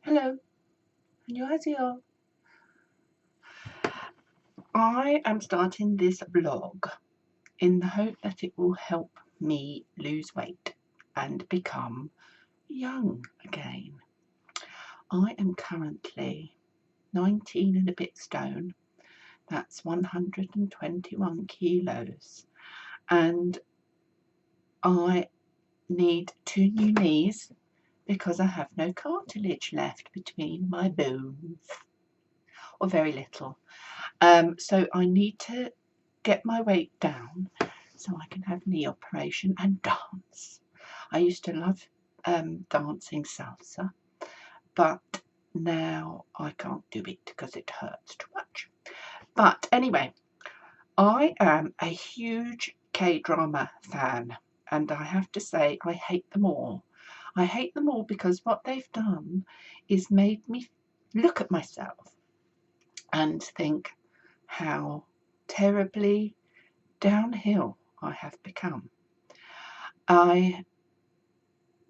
Hello, 안녕하세요. I am starting this vlog in the hope that it will help me lose weight and become young again. I am currently 19 and a bit stone. That's 121 kilos. And I need 2 new knees because I have no cartilage left between my bones, or very little. So I need to get my weight down so I can have knee operation and dance. I used to love dancing salsa, but now I can't do it because it hurts too much. But anyway, I am a huge K-drama fan, and I have to say I hate them all. I hate them all because what they've done is made me look at myself and think how terribly downhill I have become.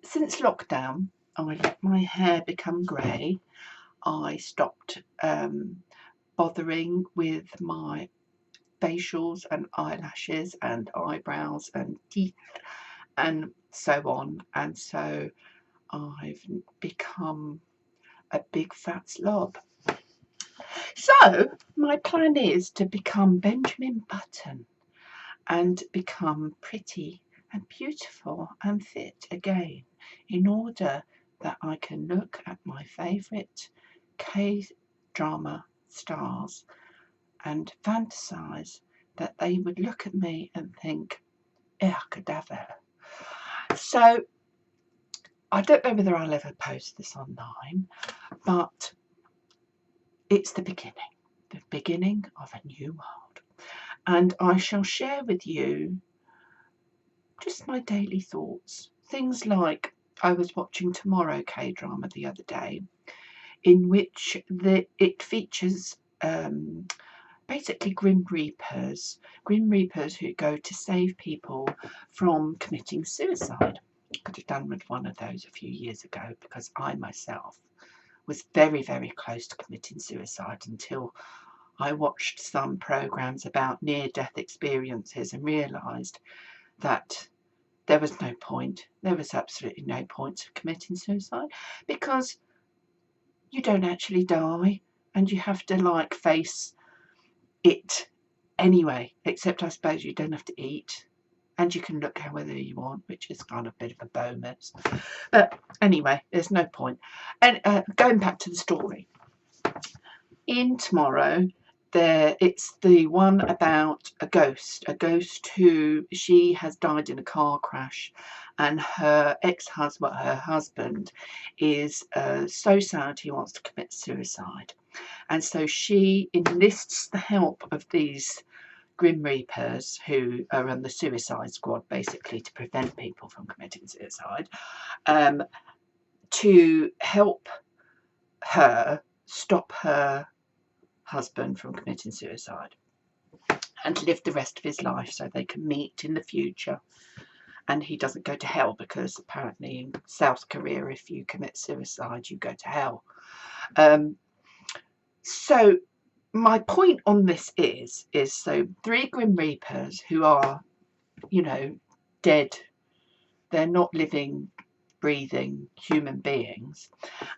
Since lockdown, I let my hair become grey. I stopped bothering with my facials and eyelashes and eyebrows and teeth and so on. And so I've become a big fat slob. So my plan is to become Benjamin Button and become pretty and beautiful and fit again in order that I can look at my favourite K-drama stars and fantasize that they would look at me and think, cadaver. So I don't know whether I'll ever post this online, but it's the beginning of a new world. And I shall share with you just my daily thoughts. Things like I was watching Tomorrow K-drama the other day, in which it features basically Grim Reapers who go to save people from committing suicide. Could have done with one of those a few years ago because I myself was very, very close to committing suicide until I watched some programs about near-death experiences and realised that there was no point. There was absolutely no point of committing suicide because you don't actually die and you have to face it anyway, except I suppose you don't have to eat and you can look however you want, which is kind of a bit of a bonus. But anyway, there's no point. And going back to the story, in Tomorrow, it's the one about a ghost who she has died in a car crash, and her husband is so sad he wants to commit suicide, and so she enlists the help of these Grim Reapers who are on the suicide squad, basically to prevent people from committing suicide, to help her stop her husband from committing suicide and live the rest of his life so they can meet in the future and he doesn't go to hell, because apparently in South Korea if you commit suicide you go to hell. So my point on this is so 3 Grim Reapers who are, dead, they're not living, breathing human beings,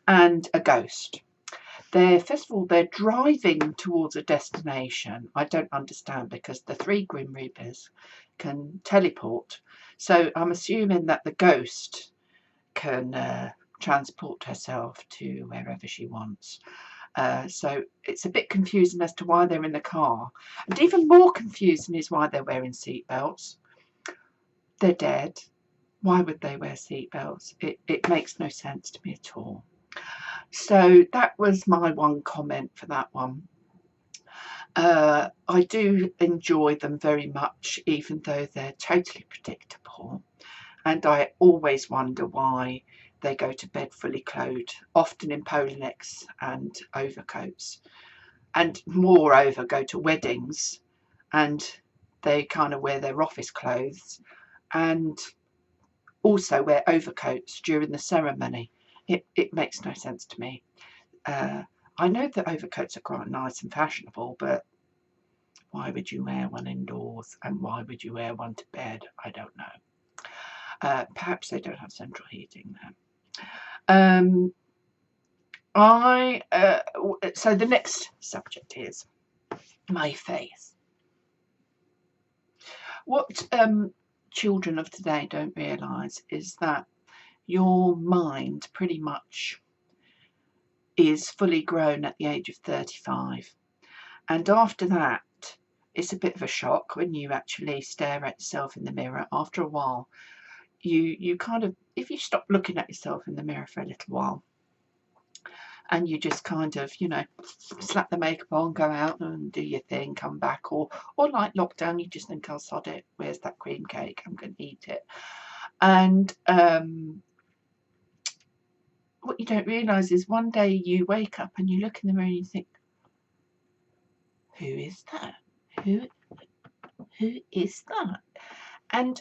and a ghost. First of all, they're driving towards a destination. I don't understand because the 3 Grim Reapers can teleport. So I'm assuming that the ghost can transport herself to wherever she wants. So it's a bit confusing as to why they're in the car. And even more confusing is why they're wearing seatbelts. They're dead. Why would they wear seatbelts? It makes no sense to me at all. So that was my one comment for that one. I do enjoy them very much, even though they're totally predictable. And I always wonder why they go to bed fully clothed, often in polo necks and overcoats. And moreover, go to weddings and they kind of wear their office clothes and also wear overcoats during the ceremony. it makes no sense to me. I know that overcoats are quite nice and fashionable, but why would you wear one indoors, and why would you wear one to bed? I don't know. Perhaps they don't have central heating there. So the next subject is my face. What children of today don't realise is that your mind pretty much is fully grown at the age of 35, and after that it's a bit of a shock when you actually stare at yourself in the mirror. After a while, you kind of, if you stop looking at yourself in the mirror for a little while, and you just kind of, you know, slap the makeup on, go out and do your thing, come back, or like lockdown, you just think, I'll sod it, where's that cream cake, I'm going to eat it. And what you don't realise is one day you wake up and you look in the mirror and you think, who is that? Who is that? And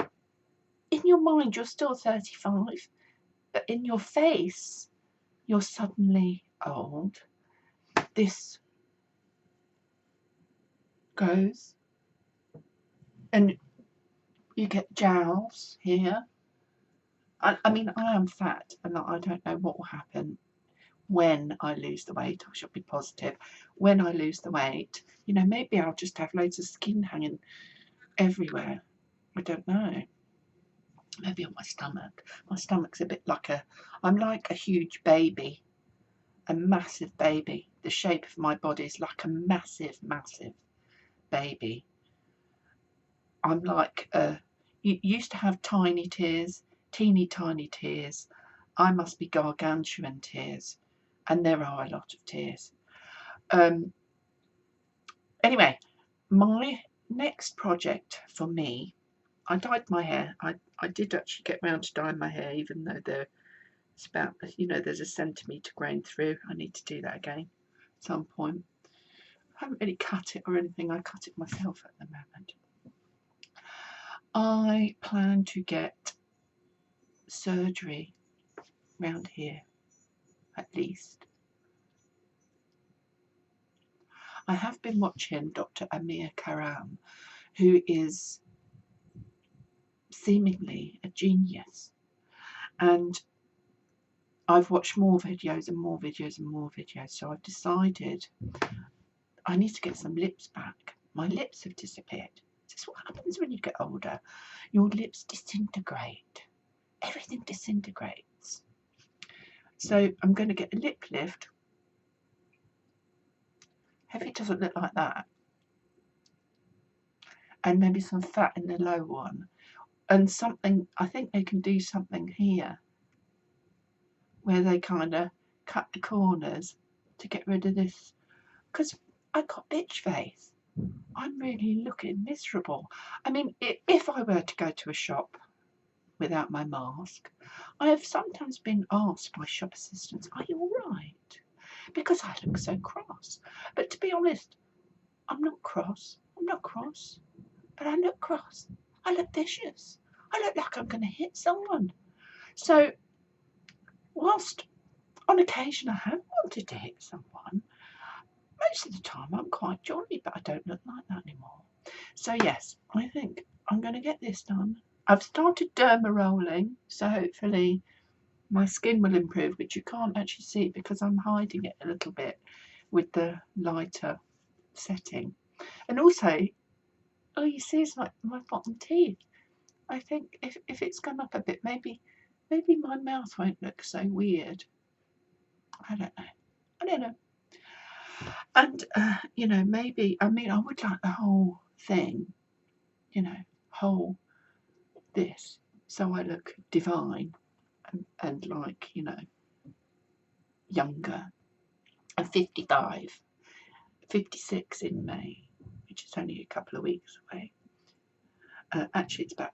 in your mind, you're still 35, but in your face, you're suddenly old. This goes, and you get jowls here. I mean, I am fat, and I don't know what will happen when I lose the weight. I should be positive. When I lose the weight, you know, maybe I'll just have loads of skin hanging everywhere. I don't know. Maybe on my stomach. My stomach's a bit like I'm like a huge baby, a massive baby. The shape of my body is like a massive, massive baby. I'm like you used to have tiny tears, teeny tiny tears. I must be gargantuan tears, and there are a lot of tears. Anyway, my next project for me, I dyed my hair. I did actually get round to dyeing my hair, even though there's about, you know, there's a centimetre growing through. I need to do that again at some point. I haven't really cut it or anything. I cut it myself at the moment. I plan to get surgery round here, at least. I have been watching Dr. Amir Karam, who is seemingly a genius, and I've watched more videos and more videos and more videos, so I've decided I need to get some lips back. My lips have disappeared. This is what happens when you get older. Your lips disintegrate. Everything disintegrates. So I'm going to get a lip lift. If it doesn't look like that, and maybe some fat in the low one, and something, I think they can do something here where they kind of cut the corners to get rid of this, because I got bitch face. I'm really looking miserable. I mean, if I were to go to a shop without my mask, I have sometimes been asked by shop assistants, are you all right? Because I look so cross. But to be honest, I'm not cross. I'm not cross. But I look cross. I look vicious. I look like I'm going to hit someone. So, whilst on occasion I have wanted to hit someone, most of the time I'm quite jolly, but I don't look like that anymore. So yes, I think I'm going to get this done. I've started derma rolling, so hopefully my skin will improve, which you can't actually see because I'm hiding it a little bit with the lighter setting. And also, oh, you see, it's like my bottom teeth. I think if it's gone up a bit, maybe my mouth won't look so weird. I don't know. And you know, maybe, I mean, I would like the whole thing, you know, whole this, so I look divine and like, you know, younger. I'm 55, 56 in May, which is only a couple of weeks away. Actually, it's about,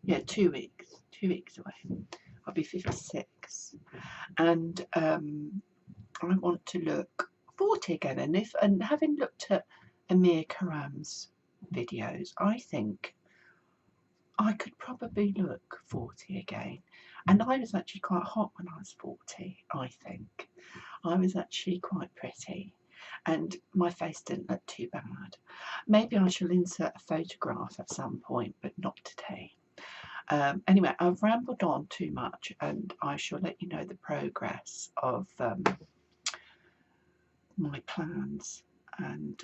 yeah, 2 weeks. 2 weeks away. I'll be 56, and I want to look 40 again. And having looked at Amir Karam's videos, I think I could probably look 40 again. And I was actually quite hot when I was 40, I think. I was actually quite pretty. And my face didn't look too bad. Maybe I shall insert a photograph at some point, but not today. Anyway, I've rambled on too much, and I shall let you know the progress of my plans and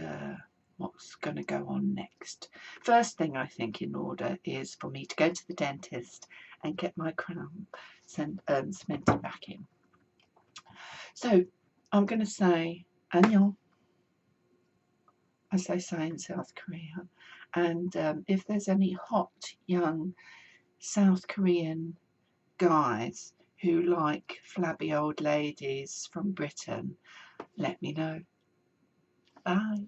what's going to go on next. First thing I think in order is for me to go to the dentist and get my crown cemented back in. So I'm going to say annyeong, as they say in South Korea. And if there's any hot young South Korean guys who like flabby old ladies from Britain, let me know. Bye.